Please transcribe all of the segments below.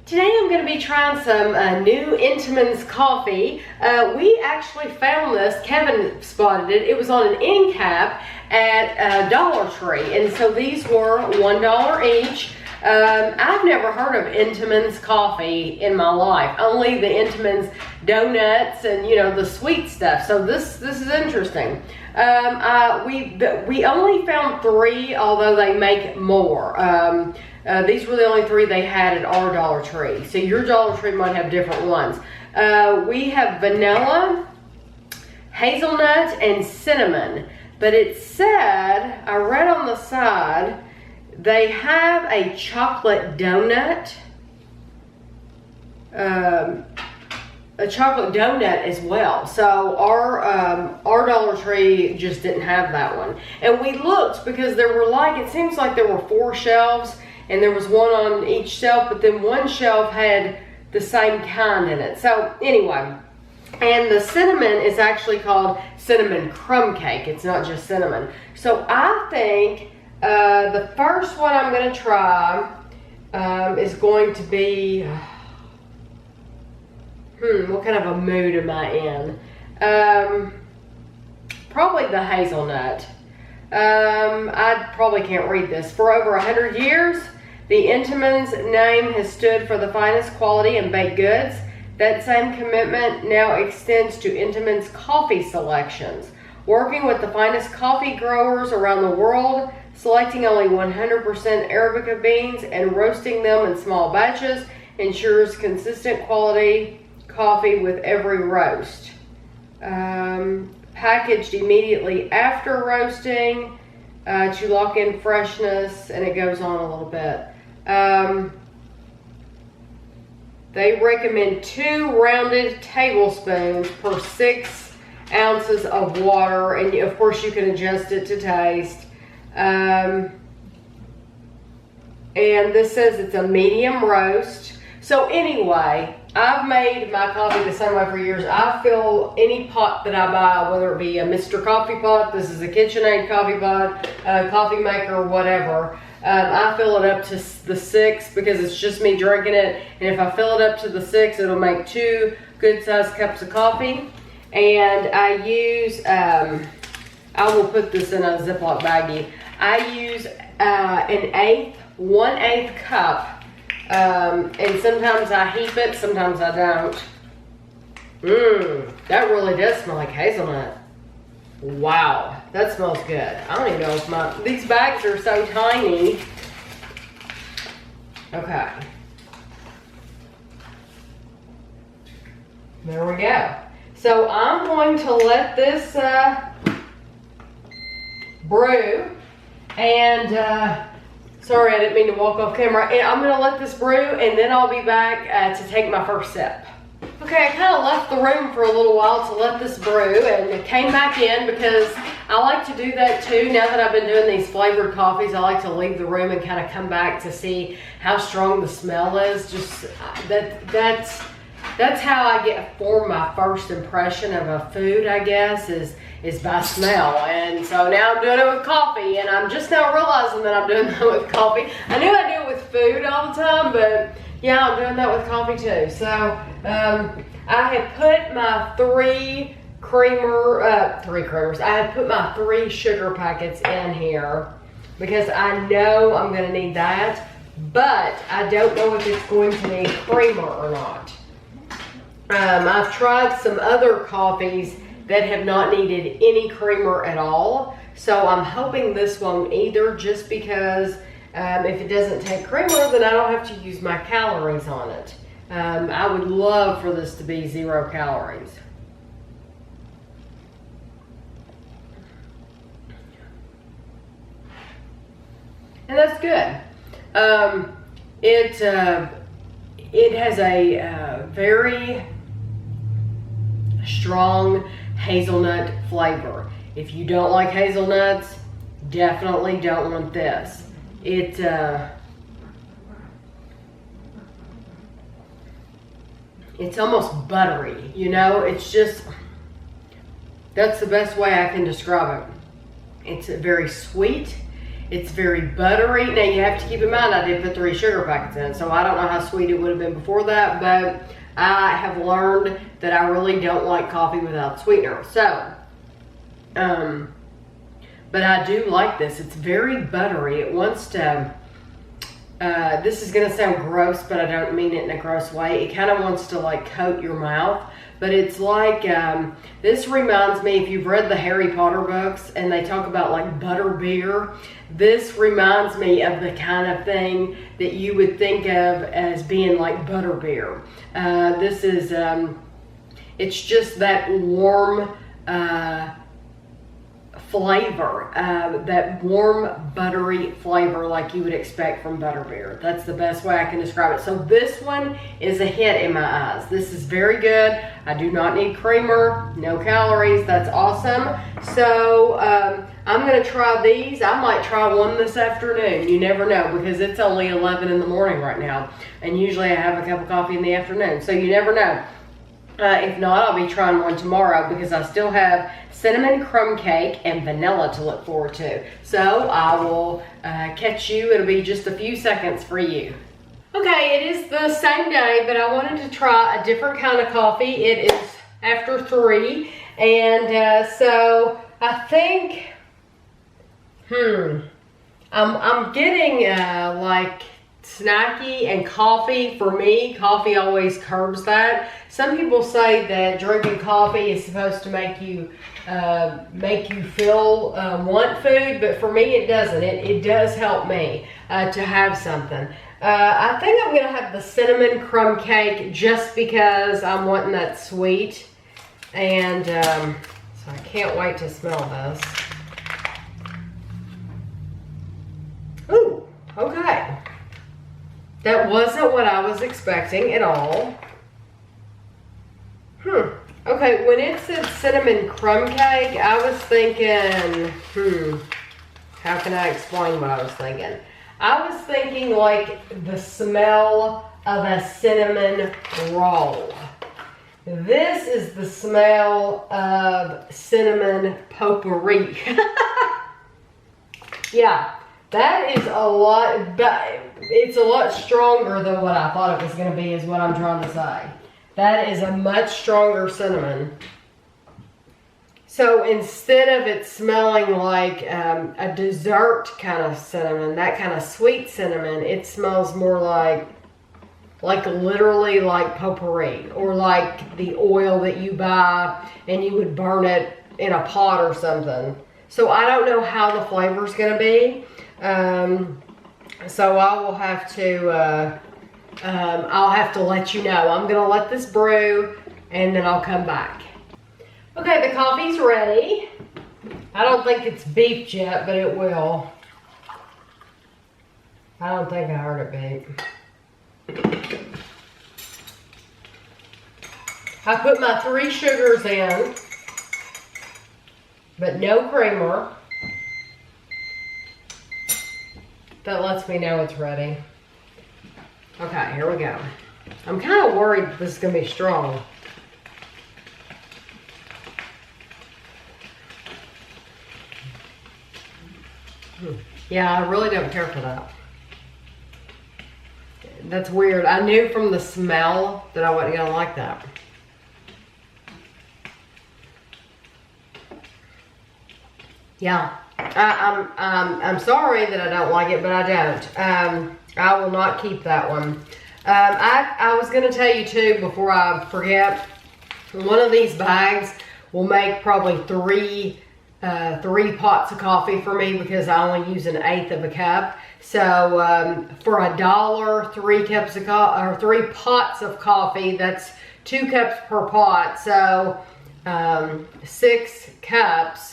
Today I'm going to be trying some new Entenmann's coffee. We actually found this, Kevin spotted it. It was on an end cap at Dollar Tree, and so these were $1 each. I've never heard of Entenmann's coffee in my life, only the Entenmann's donuts and the sweet stuff. So this is interesting. We only found 3, although they make more. These were the only 3 they had at our Dollar Tree. So your Dollar Tree might have different ones. We have vanilla, hazelnut, and cinnamon. But it said, I read on the side, they have a chocolate donut. A chocolate donut as well. So our Dollar Tree just didn't have that one. And we looked because there were it seems like there were 4 shelves and there was one on each shelf, but then one shelf had the same kind in it. So anyway, and the cinnamon is actually called Cinnamon Crumb Cake. It's not just cinnamon. So I think the first one I'm going to try is going to be, what kind of a mood am I in? Probably the hazelnut. I probably can't read this. For over 100 years, the Entenmann's name has stood for the finest quality in baked goods. That same commitment now extends to Entenmann's coffee selections. Working with the finest coffee growers around the world, selecting only 100% Arabica beans and roasting them in small batches ensures consistent quality coffee with every roast. Packaged immediately after roasting to lock in freshness, and it goes on a little bit. They recommend 2 rounded tablespoons per 6 ounces of water, and of course you can adjust it to taste. And this says it's a medium roast. So anyway, I've made my coffee the same way for years. I fill any pot that I buy, whether it be a Mr. Coffee pot, this is a KitchenAid coffee pot, a coffee maker, whatever. I fill it up to the 6 because it's just me drinking it. And if I fill it up to the 6, it'll make 2 good-sized cups of coffee. And I use, I will put this in a Ziploc baggie. I use an 1/8 cup. And sometimes I heap it, sometimes I don't. That really does smell like hazelnut. Wow, that smells good. I don't even know if these bags are so tiny. Okay. There we go. So I'm going to let this brew, and sorry, I didn't mean to walk off camera. And I'm gonna let this brew, and then I'll be back to take my first sip. Okay, I kind of left the room for a little while to let this brew, and it came back in because I like to do that too. Now that I've been doing these flavored coffees, I like to leave the room and kind of come back to see how strong the smell is. Just that's how I form my first impression of a food, I guess, is by smell. And so now I'm doing it with coffee, and I'm just now realizing that I'm doing that with coffee. I knew I do it with food all the time, but yeah, I'm doing that with coffee too. So I have put my 3 creamers. I have put my 3 sugar packets in here because I know I'm going to need that, but I don't know if it's going to need creamer or not. I've tried some other coffees that have not needed any creamer at all, so I'm hoping this won't either, just because if it doesn't take creamer, then I don't have to use my calories on it. I would love for this to be 0 calories. And that's good. It has a very strong hazelnut flavor. If you don't like hazelnuts, definitely don't want this. It's almost buttery, it's just, that's the best way I can describe it. It's very sweet. It's very buttery. Now you have to keep in mind I did put 3 sugar packets in, so I don't know how sweet it would have been before that, but I have learned that I really don't like coffee without sweetener. So, but I do like this. It's very buttery. It wants to, this is gonna sound gross, but I don't mean it in a gross way. It kind of wants to like coat your mouth. But it's like, this reminds me, if you've read the Harry Potter books and they talk about like butter beer, this reminds me of the kind of thing that you would think of as being like butter beer. This is, it's just that warm flavor, that warm buttery flavor like you would expect from butterbeer. That's the best way I can describe it. So this one is a hit in my eyes. This is very good. I do not need creamer, no calories. That's awesome. So I'm gonna try these. I might try one this afternoon. You never know, because it's only 11 in the morning right now, and usually I have a cup of coffee in the afternoon, so you never know. If not, I'll be trying one tomorrow, because I still have cinnamon crumb cake and vanilla to look forward to. So I will catch you. It'll be just a few seconds for you. Okay, it is the same day, but I wanted to try a different kind of coffee. It is after 3, and so I think, I'm getting like snacky, and coffee, for me, coffee always curbs that. Some people say that drinking coffee is supposed to make you feel want food, but for me it doesn't. It does help me to have something. I think I'm gonna have the cinnamon crumb cake just because I'm wanting that sweet, and so I can't wait to smell this. Ooh, okay. That wasn't what I was expecting at all. Okay, when it said cinnamon crumb cake, I was thinking, how can I explain what I was thinking? I was thinking like the smell of a cinnamon roll. This is the smell of cinnamon potpourri. Yeah, that is a lot, but it's a lot stronger than what I thought it was going to be, is what I'm trying to say. That is a much stronger cinnamon. So instead of it smelling like a dessert kind of cinnamon, that kind of sweet cinnamon, it smells more like literally like potpourri, or like the oil that you buy and you would burn it in a pot or something. So I don't know how the flavor's going to be. So I will have to, I'll have to let you know. I'm going to let this brew and then I'll come back. Okay, the coffee's ready. I don't think it's beeped yet, but it will. I don't think I heard it beep. I put my 3 sugars in, but no creamer. That lets me know it's ready. Okay, here we go. I'm kind of worried this is going to be strong. Yeah, I really don't care for that. That's weird. I knew from the smell that I wasn't going to like that. Yeah, I'm sorry that I don't like it, but I don't. I will not keep that one. I was going to tell you too, before I forget, one of these bags will make probably three pots of coffee for me, because I only use 1/8 of a cup. So for $1, 3 cups of or 3 pots of coffee, that's 2 cups per pot. So 6 cups.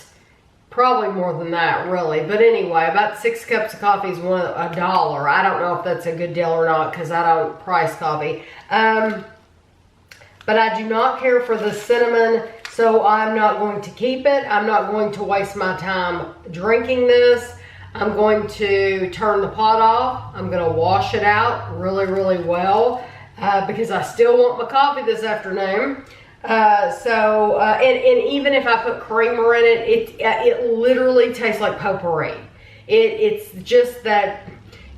Probably more than that, really. But anyway, about 6 cups of coffee is $1. I don't know if that's a good deal or not, because I don't price coffee. But I do not care for the cinnamon, so I'm not going to keep it. I'm not going to waste my time drinking this. I'm going to turn the pot off. I'm going to wash it out really, really well, because I still want my coffee this afternoon. And even if I put creamer in it, it literally tastes like potpourri. It's just that,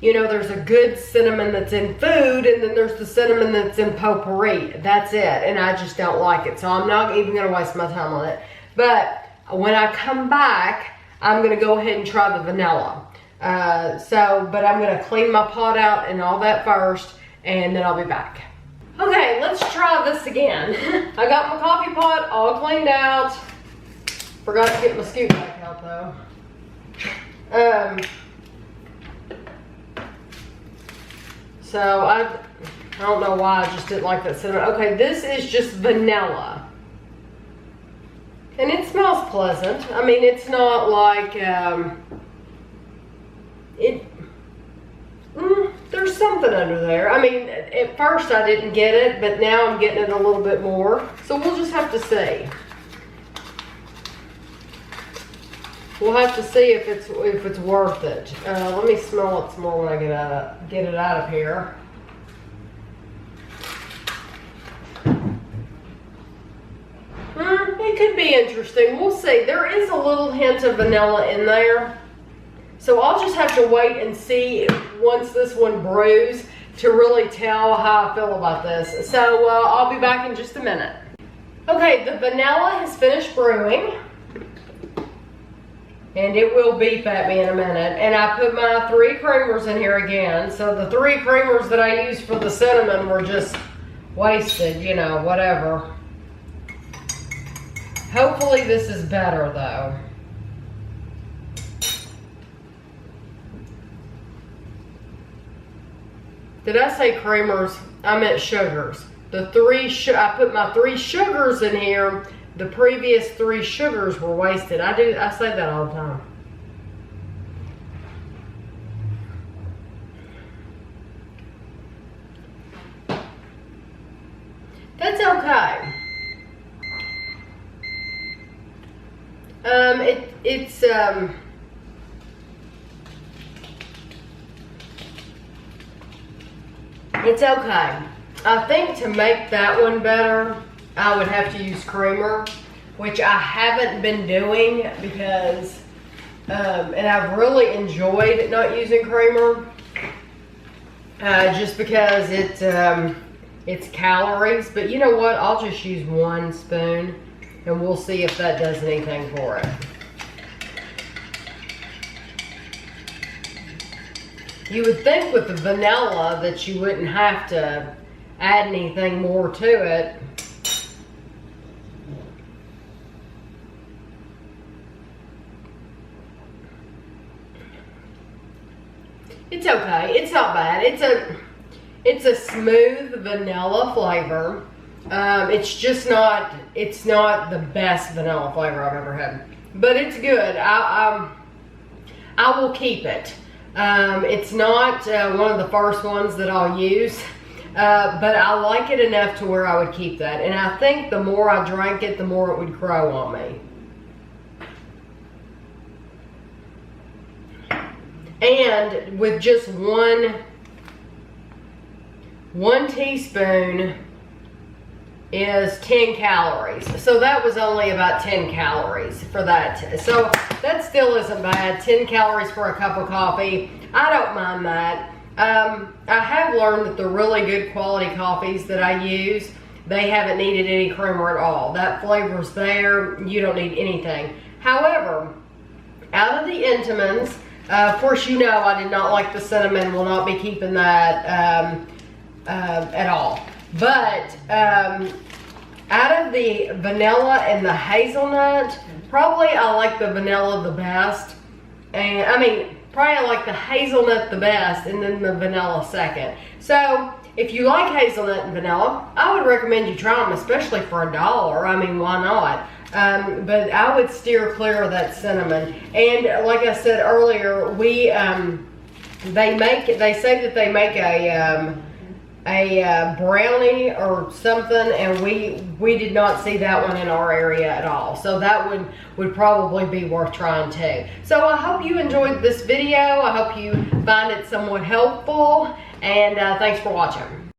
you know, there's a good cinnamon that's in food, and then there's the cinnamon that's in potpourri. That's it, and I just don't like it. So I'm not even gonna waste my time on it. But when I come back, I'm gonna go ahead and try the vanilla. But I'm gonna clean my pot out and all that first, and then I'll be back. Okay, let's try this again. I got my coffee pot all cleaned out. Forgot to get my scoop back out though. So I don't know why I just didn't like that cinnamon. Okay, this is just vanilla. And it smells pleasant. I mean, it's not like, there's something under there. I mean, at first I didn't get it, but now I'm getting it a little bit more. So we'll just have to see. We'll have to see if it's worth it. Let me smell it some more when I get it out of here. It could be interesting. We'll see. There is a little hint of vanilla in there. So I'll just have to wait and see once this one brews to really tell how I feel about this. So I'll be back in just a minute. Okay, the vanilla has finished brewing. And it will beep at me in a minute. And I put my 3 creamers in here again. So the 3 creamers that I used for the cinnamon were just wasted, you know, whatever. Hopefully this is better though. Did I say creamers? I meant sugars. I put my 3 sugars in here. The previous 3 sugars were wasted. I say that all the time. That's okay. It's okay. I think to make that one better, I would have to use creamer, which I haven't been doing because, and I've really enjoyed not using creamer, just because it's calories. But you know what? I'll just use 1 spoon, and we'll see if that does anything for it. You would think with the vanilla that you wouldn't have to add anything more to it. It's okay. It's not bad. It's a smooth vanilla flavor. It's just not. It's not the best vanilla flavor I've ever had, but it's good. I will keep it. It's not one of the first ones that I'll use, but I like it enough to where I would keep that. And I think the more I drank it, the more it would grow on me. And with just one teaspoon is 10 calories. So that was only about 10 calories for that. So that still isn't bad. 10 calories for a cup of coffee. I don't mind that. I have learned that the really good quality coffees that I use, they haven't needed any creamer at all. That flavor's there. You don't need anything. However, out of the Entenmanns, of course, you know I did not like the cinnamon. Will not be keeping that at all. But out of the vanilla and the hazelnut, probably I like the vanilla the best. And I mean, probably I like the hazelnut the best, and then the vanilla second. So if you like hazelnut and vanilla, I would recommend you try them, especially for $1. I mean, why not? But I would steer clear of that cinnamon. And like I said earlier, they say that they make a brownie or something, and we did not see that one in our area at all. So that one would probably be worth trying too. So I hope you enjoyed this video. I hope you find it somewhat helpful, and thanks for watching.